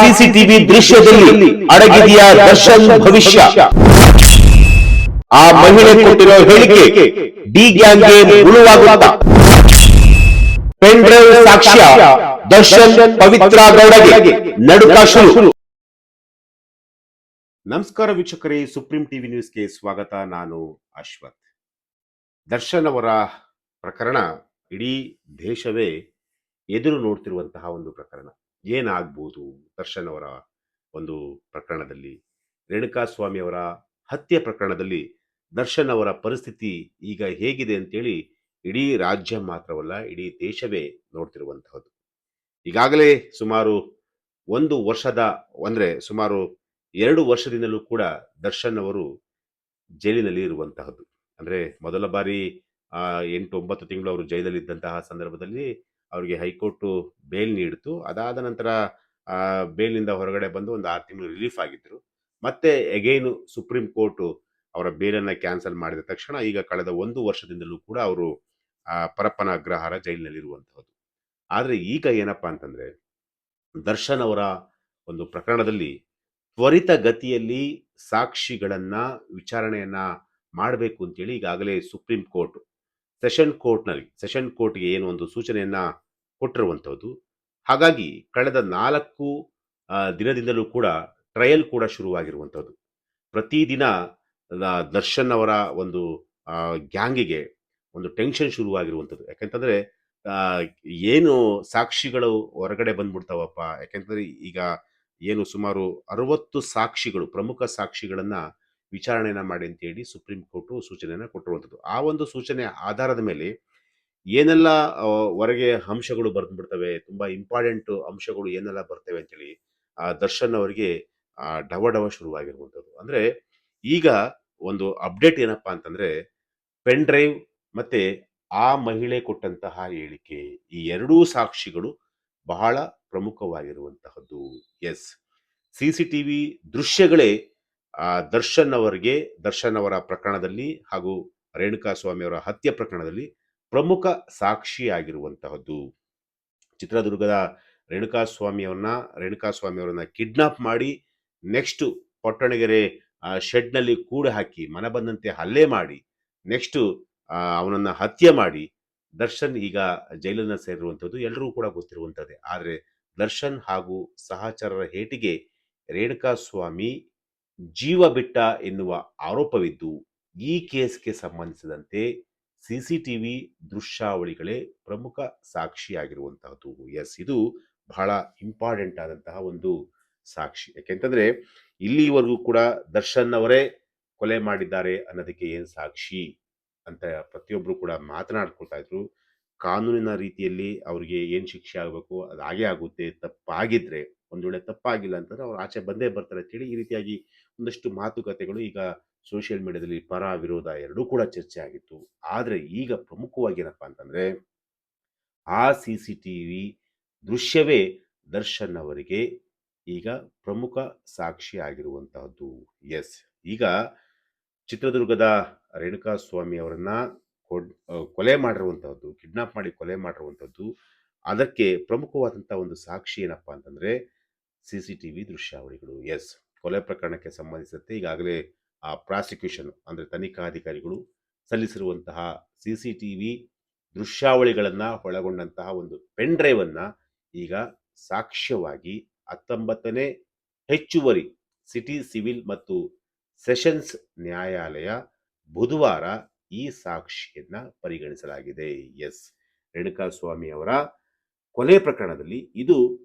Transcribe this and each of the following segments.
CCTV ದೃಶ್ಯದಲ್ಲಿ ಅಡಗಿದೆಯಾ ದರ್ಶನ್ ಭವಿಷ್ಯ? ಆ ಮಹಿಳೆ ಕೊಟ್ಟಿರೋ ಹೇಳಿಕೆ ಡಿ ಗ್ಯಾಂಗ್ಗೆ ಮುಳುವಾಗುತ್ತಾ? ಪೆನ್ ಡ್ರೈವ್ ಸಾಕ್ಷ್ಯ ದರ್ಶನ್ ಪವಿತ್ರ ಗೌಡಗೆ ನಡುಕ ಶುರು. ನಮಸ್ಕಾರ ವೀಕ್ಷಕರೇ, ಸುಪ್ರೀಂ ಟಿವಿ ನ್ಯೂಸ್ಗೆ ಸ್ವಾಗತ. ನಾನು ಅಶ್ವಥ್. ದರ್ಶನ್ ಅವರ ಪ್ರಕರಣ ಇಡೀ ದೇಶವೇ ಎದುರು ನೋಡ್ತಿರುವಂತಹ ಒಂದು ಪ್ರಕರಣ. ಏನಾಗ್ಬೋದು ದರ್ಶನ್ ಅವರ ಒಂದು ಪ್ರಕರಣದಲ್ಲಿ? ರೇಣುಕಾಸ್ವಾಮಿ ಅವರ ಹತ್ಯೆ ಪ್ರಕರಣದಲ್ಲಿ ದರ್ಶನ್ ಅವರ ಪರಿಸ್ಥಿತಿ ಈಗ ಹೇಗಿದೆ ಅಂತೇಳಿ ಇಡೀ ರಾಜ್ಯ ಮಾತ್ರವಲ್ಲ, ಇಡೀ ದೇಶವೇ ನೋಡ್ತಿರುವಂತಹದ್ದು. ಈಗಾಗಲೇ ಸುಮಾರು ಒಂದು ವರ್ಷದ ಸುಮಾರು 2 ವರ್ಷದಿಂದಲೂ ಕೂಡ ದರ್ಶನ್ ಅವರು ಜೈಲಿನಲ್ಲಿ ಇರುವಂತಹದ್ದು. ಅಂದ್ರೆ ಮೊದಲ ಬಾರಿ 8-9 ತಿಂಗಳು ಅವರು ಜೈಲಲ್ಲಿದ್ದಂತಹ ಸಂದರ್ಭದಲ್ಲಿ ಅವರಿಗೆ ಹೈಕೋರ್ಟ್ ಬೇಲ್ ನೀಡಿತು. ಅದಾದ ನಂತರ ಬೇಲ್ನಿಂದ ಹೊರಗಡೆ ಬಂದು ಒಂದು 6 ತಿಂಗಳು ರಿಲೀಫ್ ಆಗಿದ್ರು. ಮತ್ತೆ ಅಗೈನ್ ಸುಪ್ರೀಂ ಕೋರ್ಟ್ ಅವರ ಬೇಲನ್ನ ಕ್ಯಾನ್ಸಲ್ ಮಾಡಿದ ತಕ್ಷಣ ಈಗ ಕಳೆದ 1 ವರ್ಷದಿಂದಲೂ ಕೂಡ ಅವರು ಪರಪ್ಪನ ಅಗ್ರಹಾರ ಜೈಲಿನಲ್ಲಿರುವಂತಹದ್ದು. ಆದ್ರೆ ಈಗ ಏನಪ್ಪಾ ಅಂತಂದ್ರೆ, ದರ್ಶನ್ ಅವರ ಒಂದು ಪ್ರಕರಣದಲ್ಲಿ ತ್ವರಿತ ಗತಿಯಲ್ಲಿ ಸಾಕ್ಷಿಗಳನ್ನ ವಿಚಾರಣೆಯನ್ನ ಮಾಡಬೇಕು ಅಂತೇಳಿ ಈಗಾಗಲೇ ಸುಪ್ರೀಂ ಕೋರ್ಟ್ ಸೆಷನ್ ಕೋರ್ಟ್ಗೆ ಏನು ಒಂದು ಸೂಚನೆಯನ್ನ ಕೊಟ್ಟಿರುವಂಥದ್ದು. ಹಾಗಾಗಿ ಕಳೆದ 4 ದಿನದಿಂದಲೂ ಕೂಡ ಟ್ರಯಲ್ ಕೂಡ ಶುರುವಾಗಿರುವಂಥದ್ದು. ಪ್ರತಿದಿನ ದರ್ಶನ್ ಅವರ ಒಂದು ಗ್ಯಾಂಗಿಗೆ ಒಂದು ಟೆನ್ಷನ್ ಶುರುವಾಗಿರುವಂಥದ್ದು. ಯಾಕೆಂತಂದ್ರೆ ಏನು ಸಾಕ್ಷಿಗಳು ಹೊರಗಡೆ ಬಂದ್ಬಿಡ್ತಾವಪ್ಪ. ಯಾಕೆಂತಂದ್ರೆ ಈಗ ಏನು ಸುಮಾರು 60 ಸಾಕ್ಷಿಗಳು, ಪ್ರಮುಖ ಸಾಕ್ಷಿಗಳನ್ನ ವಿಚಾರಣೆಯನ್ನ ಮಾಡಿ ಅಂತೇಳಿ ಸುಪ್ರೀಂ ಕೋರ್ಟ್ ಸೂಚನೆಯನ್ನ ಕೊಟ್ಟಿರುವಂಥದ್ದು. ಆ ಒಂದು ಸೂಚನೆ ಆಧಾರದ ಮೇಲೆ ಏನೆಲ್ಲ ಹೊರಗೆ ಅಂಶಗಳು ಬರ್ದ್ಬಿಡ್ತವೆ, ತುಂಬಾ ಇಂಪಾರ್ಟೆಂಟ್ ಅಂಶಗಳು ಏನೆಲ್ಲ ಬರ್ತವೆ ಅಂತೇಳಿ ದರ್ಶನ್ ಅವರಿಗೆ ಡವ ಶುರುವಾಗಿರುವಂಥದ್ದು. ಅಂದ್ರೆ ಈಗ ಒಂದು ಅಪ್ಡೇಟ್ ಏನಪ್ಪಾ ಅಂತಂದ್ರೆ, ಪೆನ್ ಡ್ರೈವ್ ಮತ್ತೆ ಆ ಮಹಿಳೆ ಕೊಟ್ಟಂತಹ ಹೇಳಿಕೆ, ಈ ಎರಡೂ ಸಾಕ್ಷಿಗಳು ಬಹಳ ಪ್ರಮುಖವಾಗಿರುವಂತಹದ್ದು. ಎಸ್, ಸಿಸಿಟಿವಿ ದೃಶ್ಯಗಳೇ ದರ್ಶನ್ ಅವರ ಪ್ರಕರಣದಲ್ಲಿ ಹಾಗೂ ರೇಣುಕಾಸ್ವಾಮಿ ಅವರ ಹತ್ಯೆ ಪ್ರಕರಣದಲ್ಲಿ ಪ್ರಮುಖ ಸಾಕ್ಷಿಯಾಗಿರುವಂತಹದ್ದು. ಚಿತ್ರದುರ್ಗದ ರೇಣುಕಾಸ್ವಾಮಿ ಅವರನ್ನ ಕಿಡ್ನಾಪ್ ಮಾಡಿ ನೆಕ್ಸ್ಟ್ ಪೊಟ್ಟಣಗೆರೆ ಶೆಡ್ ನಲ್ಲಿ ಕೂಡ ಹಾಕಿ ಮನ ಬಂದಂತೆ ಹಲ್ಲೆ ಮಾಡಿ ನೆಕ್ಸ್ಟ್ ಅವನನ್ನ ಹತ್ಯೆ ಮಾಡಿ ದರ್ಶನ್ ಈಗ ಜೈಲನ್ನ ಸೇರಿರುವಂಥದ್ದು ಎಲ್ಲರೂ ಕೂಡ ಗೊತ್ತಿರುವಂಥದ್ದೇ. ಆದ್ರೆ ದರ್ಶನ್ ಹಾಗೂ ಸಹಚರರ ಹೇಟಿಗೆ ರೇಣುಕಾಸ್ವಾಮಿ ಜೀವ ಬಿಟ್ಟ ಎನ್ನುವ ಆರೋಪವಿದ್ದು, ಈ ಕೇಸ್ಗೆ ಸಂಬಂಧಿಸಿದಂತೆ ಸಿಸಿಟಿವಿ ದೃಶ್ಯಾವಳಿಗಳೇ ಪ್ರಮುಖ ಸಾಕ್ಷಿಯಾಗಿರುವಂತಹದ್ದು. ಎಸ್, ಇದು ಬಹಳ ಇಂಪಾರ್ಟೆಂಟ್ ಆದಂತಹ ಒಂದು ಸಾಕ್ಷಿ. ಯಾಕೆಂತಂದ್ರೆ ಇಲ್ಲಿವರೆಗೂ ಕೂಡ ದರ್ಶನ್ ಅವರೇ ಕೊಲೆ ಮಾಡಿದ್ದಾರೆ ಅನ್ನೋದಕ್ಕೆ ಏನ್ ಸಾಕ್ಷಿ ಅಂತ ಪ್ರತಿಯೊಬ್ರು ಕೂಡ ಮಾತನಾಡ್ಕೊಳ್ತಾ ಇದ್ರು. ಕಾನೂನಿನ ರೀತಿಯಲ್ಲಿ ಅವ್ರಿಗೆ ಏನ್ ಶಿಕ್ಷೆ ಆಗಬೇಕು ಅದು ಹಾಗೆ ಆಗುತ್ತೆ. ತಪ್ಪಾಗಿದ್ರೆ, ಒಂದ್ ವೇಳೆ ತಪ್ಪಾಗಿಲ್ಲ ಅಂತಂದ್ರೆ ಅವ್ರು ಆಚೆ ಬಂದೇ ಬರ್ತಾರೆ ಅಂತೇಳಿ ಈ ರೀತಿಯಾಗಿ ಒಂದಷ್ಟು ಮಾತುಕತೆಗಳು ಈಗ ಸೋಷಿಯಲ್ ಮೀಡಿಯಾದಲ್ಲಿ ಪರ ವಿರೋಧ ಎರಡೂ ಕೂಡ ಚರ್ಚೆ ಆಗಿತ್ತು. ಆದ್ರೆ ಈಗ ಪ್ರಮುಖವಾಗಿ ಏನಪ್ಪಾ ಅಂತಂದ್ರೆ, ಆ ಸಿಸಿಟಿವಿ ದೃಶ್ಯವೇ ದರ್ಶನ್ ಅವರಿಗೆ ಈಗ ಪ್ರಮುಖ ಸಾಕ್ಷಿ ಆಗಿರುವಂತಹದ್ದು. ಎಸ್, ಈಗ ಚಿತ್ರದುರ್ಗದ ರೇಣುಕಾಸ್ವಾಮಿ ಅವರನ್ನ ಕೊಲೆ ಮಾಡಿರುವಂತಹದ್ದು, ಕಿಡ್ನಾಪ್ ಮಾಡಿ ಕೊಲೆ ಮಾಡಿರುವಂತಹದ್ದು, ಅದಕ್ಕೆ ಪ್ರಮುಖವಾದಂತಹ ಒಂದು ಸಾಕ್ಷಿ ಏನಪ್ಪಾ ಅಂತಂದ್ರೆ ಸಿಸಿಟಿವಿ ದೃಶ್ಯಾವಳಿಗಳು. ಎಸ್, ಕೊಲೆ ಪ್ರಕರಣಕ್ಕೆ ಸಂಬಂಧಿಸಿದಂತೆ ಈಗಾಗಲೇ ಪ್ರಾಸಿಕ್ಯೂಷನ್ ಅಂದ್ರೆ ತನಿಖಾಧಿಕಾರಿಗಳು ಸಲ್ಲಿಸಿರುವಂತಹ ಸಿಸಿಟಿವಿ ದೃಶ್ಯಾವಳಿಗಳನ್ನ ಒಳಗೊಂಡಂತಹ ಒಂದು ಪೆನ್ ಡ್ರೈವ್ ಅನ್ನ ಈಗ ಸಾಕ್ಷ್ಯವಾಗಿ 19ನೇ ಹೆಚ್ಚುವರಿ ಸಿಟಿ ಸಿವಿಲ್ ಮತ್ತು ಸೆಷನ್ಸ್ ನ್ಯಾಯಾಲಯ ಬುಧವಾರ ಈ ಸಾಕ್ಷಿಯನ್ನ ಪರಿಗಣಿಸಲಾಗಿದೆ. ಎಸ್, ರೇಣುಕಾಸ್ವಾಮಿ ಅವರ ಕೊಲೆ ಪ್ರಕರಣದಲ್ಲಿ ಇದು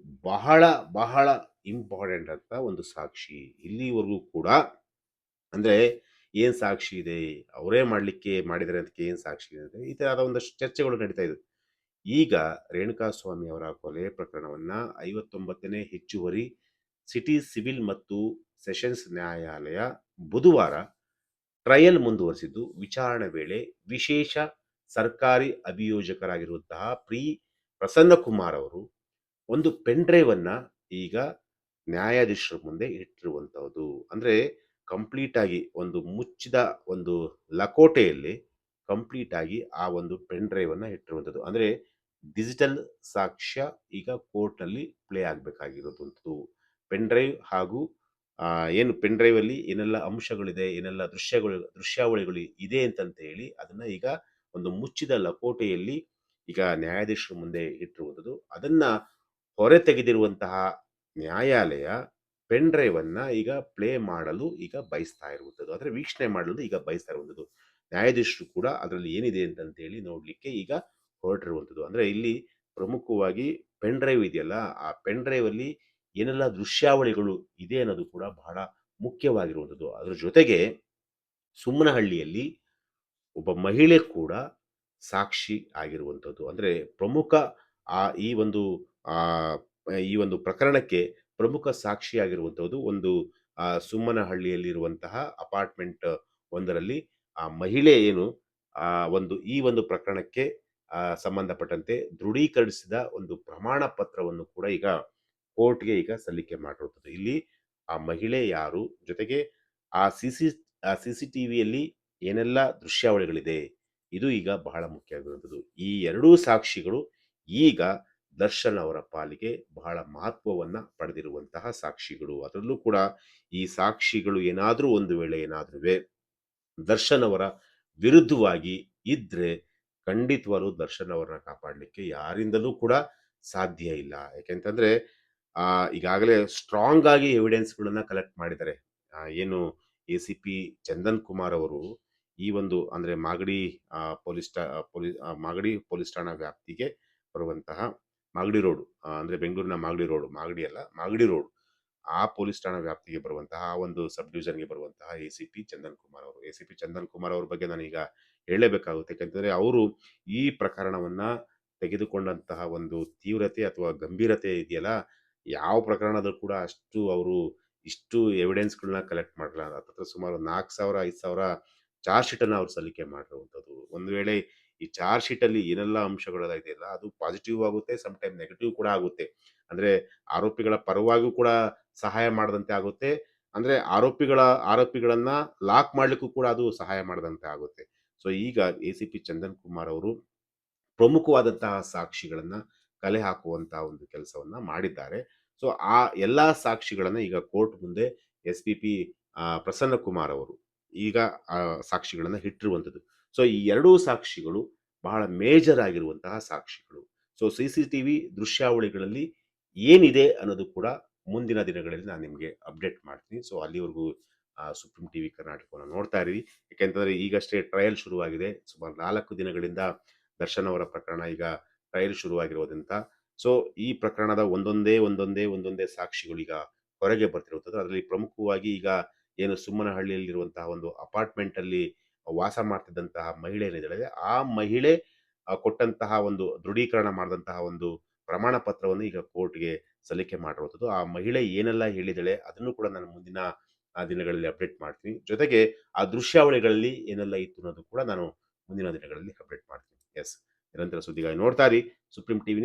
ಬಹಳ ಬಹಳ ಇಂಪಾರ್ಟೆಂಟ್ ಅಂತ ಒಂದು ಸಾಕ್ಷಿ. ಇಲ್ಲಿವರೆಗೂ ಕೂಡ ಅಂದ್ರೆ ಏನ್ ಸಾಕ್ಷಿ ಇದೆ, ಅವರೇ ಮಾಡಿದರೆ ಅದಕ್ಕೆ ಏನ್ ಸಾಕ್ಷಿ ಇದೆ, ಈ ತರಹದ ಒಂದಷ್ಟು ಚರ್ಚೆಗಳು ನಡೀತಾ ಇದೆ. ಈಗ ರೇಣುಕಾಸ್ವಾಮಿ ಅವರ ಕೊಲೆ ಪ್ರಕರಣವನ್ನ 59ನೇ ಹೆಚ್ಚುವರಿ ಸಿಟಿ ಸಿವಿಲ್ ಮತ್ತು ಸೆಷನ್ಸ್ ನ್ಯಾಯಾಲಯ ಬುಧವಾರ ಟ್ರಯಲ್ ಮುಂದುವರಿಸಿದ್ದು, ವಿಚಾರಣೆ ವೇಳೆ ವಿಶೇಷ ಸರ್ಕಾರಿ ಅಭಿಯೋಜಕರಾಗಿರುವಂತಹ ಪ್ರಸನ್ನ ಕುಮಾರ್ ಅವರು ಒಂದು ಪೆನ್ ಡ್ರೈವ್ ಅನ್ನ ಈಗ ನ್ಯಾಯಾಧೀಶರ ಮುಂದೆ ಇಟ್ಟಿರುವಂತಹದ್ದು. ಅಂದ್ರೆ ಕಂಪ್ಲೀಟ್ ಆಗಿ ಒಂದು ಮುಚ್ಚಿದ ಒಂದು ಲಕೋಟೆಯಲ್ಲಿ ಕಂಪ್ಲೀಟ್ ಆಗಿ ಆ ಒಂದು ಪೆನ್ ಡ್ರೈವ್ ಅನ್ನ ಇಟ್ಟಿರುವಂಥದ್ದು. ಅಂದ್ರೆ ಡಿಜಿಟಲ್ ಸಾಕ್ಷ್ಯ ಈಗ ಕೋರ್ಟ್ ನಲ್ಲಿ ಪ್ಲೇ ಆಗ್ಬೇಕಾಗಿರೋದು. ಪೆನ್ ಡ್ರೈವ್ ಹಾಗೂ ಏನು ಪೆನ್ ಡ್ರೈವಲ್ಲಿ ಏನೆಲ್ಲ ಅಂಶಗಳಿದೆ, ಏನೆಲ್ಲ ದೃಶ್ಯಾವಳಿಗಳು ಇದೆ ಅಂತಂತ ಹೇಳಿ ಅದನ್ನ ಈಗ ಒಂದು ಮುಚ್ಚಿದ ಲಕೋಟೆಯಲ್ಲಿ ಈಗ ನ್ಯಾಯಾಧೀಶರ ಮುಂದೆ ಇಟ್ಟಿರುವಂಥದ್ದು. ಅದನ್ನ ಹೊರ ತೆಗೆದಿರುವಂತಹ ನ್ಯಾಯಾಲಯ ಪೆನ್ ಡ್ರೈವ್ ಅನ್ನ ಈಗ ಪ್ಲೇ ಮಾಡಲು ಈಗ ಬಯಸ್ತಾ ಇರುವಂಥದ್ದು. ಅಂದ್ರೆ ವೀಕ್ಷಣೆ ಮಾಡಲು ಈಗ ಬಯಸ್ತಾ ಇರುವಂಥದ್ದು. ನ್ಯಾಯಾಧೀಶರು ಕೂಡ ಅದರಲ್ಲಿ ಏನಿದೆ ಅಂತಂತ ಹೇಳಿ ನೋಡ್ಲಿಕ್ಕೆ ಈಗ ಹೊರಟಿರುವಂಥದ್ದು. ಅಂದ್ರೆ ಇಲ್ಲಿ ಪ್ರಮುಖವಾಗಿ ಪೆನ್ ಡ್ರೈವ್ ಇದೆಯಲ್ಲ, ಆ ಪೆನ್ ಡ್ರೈವ್ ಅಲ್ಲಿ ಏನೆಲ್ಲ ದೃಶ್ಯಾವಳಿಗಳು ಇದೆ ಅನ್ನೋದು ಕೂಡ ಬಹಳ ಮುಖ್ಯವಾಗಿರುವಂಥದ್ದು. ಅದ್ರ ಜೊತೆಗೆ ಸುಮ್ಮನಹಳ್ಳಿಯಲ್ಲಿ ಒಬ್ಬ ಮಹಿಳೆ ಕೂಡ ಸಾಕ್ಷಿ ಆಗಿರುವಂಥದ್ದು. ಅಂದ್ರೆ ಪ್ರಮುಖ ಈ ಒಂದು ಆ ಈ ಒಂದು ಪ್ರಕರಣಕ್ಕೆ ಪ್ರಮುಖ ಸಾಕ್ಷಿಯಾಗಿರುವಂಥದ್ದು ಒಂದು ಸುಮ್ಮನಹಳ್ಳಿಯಲ್ಲಿರುವಂತಹ ಅಪಾರ್ಟ್ಮೆಂಟ್ ಒಂದರಲ್ಲಿ ಆ ಮಹಿಳೆ ಏನು ಆ ಈ ಒಂದು ಪ್ರಕರಣಕ್ಕೆ ಸಂಬಂಧಪಟ್ಟಂತೆ ದೃಢೀಕರಿಸಿದ ಒಂದು ಪ್ರಮಾಣ ಪತ್ರವನ್ನು ಕೂಡ ಈಗ ಕೋರ್ಟ್‌ಗೆ ಈಗ ಸಲ್ಲಿಕೆ ಮಾಡಿರುವಂಥದ್ದು. ಇಲ್ಲಿ ಆ ಮಹಿಳೆ ಯಾರು? ಜೊತೆಗೆ ಆ ಸಿಸಿಟಿವಿಯಲ್ಲಿ ಏನೆಲ್ಲ ದೃಶ್ಯಾವಳಿಗಳಿದೆ? ಇದು ಈಗ ಬಹಳ ಮುಖ್ಯ ಆಗಿರುವಂಥದ್ದು. ಈ ಎರಡೂ ಸಾಕ್ಷಿಗಳು ಈಗ ದರ್ಶನ್ ಅವರ ಪಾಲಿಗೆ ಬಹಳ ಮಹತ್ವವನ್ನ ಪಡೆದಿರುವಂತಹ ಸಾಕ್ಷಿಗಳು. ಅದರಲ್ಲೂ ಕೂಡ ಈ ಸಾಕ್ಷಿಗಳು ಏನಾದ್ರೂ ಒಂದು ವೇಳೆ ಏನಾದ್ರುವೆ ದರ್ಶನ್ ಅವರ ವಿರುದ್ಧವಾಗಿ ಇದ್ರೆ ಖಂಡಿತವಾಗ್ಲೂ ದರ್ಶನ್ ಅವರನ್ನ ಕಾಪಾಡಲಿಕ್ಕೆ ಯಾರಿಂದಲೂ ಕೂಡ ಸಾಧ್ಯ ಇಲ್ಲ. ಯಾಕೆಂತಂದ್ರೆ ಈಗಾಗಲೇ ಸ್ಟ್ರಾಂಗ್ ಆಗಿ ಎವಿಡೆನ್ಸ್ಗಳನ್ನ ಕಲೆಕ್ಟ್ ಮಾಡಿದ್ದಾರೆ. ಏನು ಎಸಿಪಿ ಚಂದನ್ ಕುಮಾರ್ ಅವರು ಈ ಒಂದು ಅಂದ್ರೆ ಮಾಗಡಿ ಮಾಗಡಿ ಪೊಲೀಸ್ ಠಾಣಾ ವ್ಯಾಪ್ತಿಗೆ ಬರುವಂತಹ ಮಾಗಡಿ ರೋಡ್, ಅಂದ್ರೆ ಬೆಂಗಳೂರಿನ ಮಾಗಡಿ ರೋಡ್, ಮಾಗಡಿ ಅಲ್ಲ ಮಾಗಡಿ ರೋಡ್, ಆ ಪೊಲೀಸ್ ಠಾಣಾ ವ್ಯಾಪ್ತಿಗೆ ಬರುವಂತಹ ಒಂದು ಸಬ್ ಡಿವಿಷನ್ಗೆ ಬರುವಂತಹ ಎಸಿಪಿ ಚಂದನ್ ಕುಮಾರ್ ಅವರು. ಎಸಿಪಿ ಚಂದನ್ ಕುಮಾರ್ ಅವ್ರ ಬಗ್ಗೆ ನಾನೀಗ ಹೇಳಲೇಬೇಕಾಗುತ್ತೆ. ಯಾಕಂತಂದ್ರೆ ಅವರು ಈ ಪ್ರಕರಣವನ್ನ ತೆಗೆದುಕೊಂಡಂತಹ ಒಂದು ತೀವ್ರತೆ ಅಥವಾ ಗಂಭೀರತೆ ಇದೆಯಲ್ಲ, ಯಾವ ಪ್ರಕರಣದಲ್ಲೂ ಕೂಡ ಅಷ್ಟು ಅವರು ಇಷ್ಟು ಎವಿಡೆನ್ಸ್ಗಳನ್ನ ಕಲೆಕ್ಟ್ ಮಾಡಲ್ಲ. ಹತ್ತತ್ರ ಸುಮಾರು 4,000 5,000 ಚಾರ್ಜ್ ಶೀಟ್ ಅನ್ನ ಅವ್ರು ಸಲ್ಲಿಕೆ ಮಾಡಿರುವಂಥದ್ದು. ಒಂದು ವೇಳೆ ಈ ಚಾರ್ಜ್ ಶೀಟ್ ಅಲ್ಲಿ ಏನೆಲ್ಲ ಅಂಶಗಳೆಲ್ಲ ಇದೆಯಲ್ಲ ಅದು ಪಾಸಿಟಿವ್ ಆಗುತ್ತೆ, ಸಮ್ ಟೈಮ್ ನೆಗೆಟಿವ್ ಕೂಡ ಆಗುತ್ತೆ. ಅಂದ್ರೆ ಆರೋಪಿಗಳ ಪರವಾಗಿಯೂ ಕೂಡ ಸಹಾಯ ಮಾಡದಂತೆ ಆಗುತ್ತೆ, ಅಂದ್ರೆ ಆರೋಪಿಗಳನ್ನ ಲಾಕ್ ಮಾಡ್ಲಿಕ್ಕೂ ಕೂಡ ಅದು ಸಹಾಯ ಮಾಡದಂತೆ ಆಗುತ್ತೆ. ಸೊ ಈಗ ಎಸಿಪಿ ಚಂದನ್ ಕುಮಾರ್ ಅವರು ಪ್ರಮುಖವಾದಂತಹ ಸಾಕ್ಷಿಗಳನ್ನ ಕಲೆ ಹಾಕುವಂತಹ ಒಂದು ಕೆಲಸವನ್ನ ಮಾಡಿದ್ದಾರೆ. ಸೊ ಆ ಎಲ್ಲಾ ಸಾಕ್ಷಿಗಳನ್ನ ಈಗ ಕೋರ್ಟ್ ಮುಂದೆ ಎಸ್ಪಿಪಿ ಪ್ರಸನ್ನ ಕುಮಾರ್ ಅವರು ಈಗ ಸಾಕ್ಷಿಗಳನ್ನ ಇಟ್ಟಿರುವಂಥದ್ದು. ಸೊ ಈ ಎರಡೂ ಸಾಕ್ಷಿಗಳು ಬಹಳ ಮೇಜರ್ ಆಗಿರುವಂತಹ ಸಾಕ್ಷಿಗಳು. ಸೊ ಸಿಸಿಟಿವಿ ದೃಶ್ಯಾವಳಿಗಳಲ್ಲಿ ಏನಿದೆ ಅನ್ನೋದು ಕೂಡ ಮುಂದಿನ ದಿನಗಳಲ್ಲಿ ನಾನು ನಿಮಗೆ ಅಪ್ಡೇಟ್ ಮಾಡ್ತೀನಿ. ಸೊ ಅಲ್ಲಿವರೆಗೂ ಸುಪ್ರೀಂ ಟಿವಿ ಕರ್ನಾಟಕವನ್ನು ನೋಡ್ತಾ ಇರಿ. ಯಾಕೆಂತಂದ್ರೆ ಈಗಷ್ಟೇ ಟ್ರಯಲ್ ಶುರುವಾಗಿದೆ. ಸುಮಾರು 4 ದಿನಗಳಿಂದ ದರ್ಶನ್ ಅವರ ಪ್ರಕರಣ ಈಗ ಟ್ರಯಲ್ ಶುರುವಾಗಿರೋದ್ರಿಂದ ಸೊ ಈ ಪ್ರಕರಣದ ಒಂದೊಂದೇ ಸಾಕ್ಷಿಗಳು ಈಗ ಹೊರಗೆ ಬರ್ತಿರುವಂಥದ್ದು. ಅದರಲ್ಲಿ ಪ್ರಮುಖವಾಗಿ ಈಗ ಏನು ಸುಮ್ಮನಹಳ್ಳಿಯಲ್ಲಿರುವಂತಹ ಒಂದು ಅಪಾರ್ಟ್ಮೆಂಟ್ ಅಲ್ಲಿ ವಾಸ ಮಾಡ್ತಿದ್ದಂತಹ ಮಹಿಳೆ ಏನಿದ್ದಾಳೆ, ಆ ಮಹಿಳೆ ಕೊಟ್ಟಂತಹ ಒಂದು ದೃಢೀಕರಣ ಮಾಡಿದಂತಹ ಒಂದು ಪ್ರಮಾಣ ಪತ್ರವನ್ನು ಈಗ ಕೋರ್ಟ್ಗೆ ಸಲ್ಲಿಕೆ ಮಾಡಿರುವಂಥದ್ದು. ಆ ಮಹಿಳೆ ಏನೆಲ್ಲ ಹೇಳಿದಾಳೆ ಅದನ್ನು ಕೂಡ ನಾನು ಮುಂದಿನ ದಿನಗಳಲ್ಲಿ ಅಪ್ಡೇಟ್ ಮಾಡ್ತೀನಿ. ಜೊತೆಗೆ ಆ ದೃಶ್ಯಾವಳಿಗಳಲ್ಲಿ ಏನೆಲ್ಲ ಇತ್ತು ಅನ್ನೋದು ಕೂಡ ನಾನು ಮುಂದಿನ ದಿನಗಳಲ್ಲಿ ಅಪ್ಡೇಟ್ ಮಾಡ್ತೀನಿ. ಎಸ್, ನಿರಂತರ ಸುದ್ದಿಗಾಗಿ ನೋಡ್ತಾ ಇರಿ ಸುಪ್ರೀಂ ಟಿವಿ.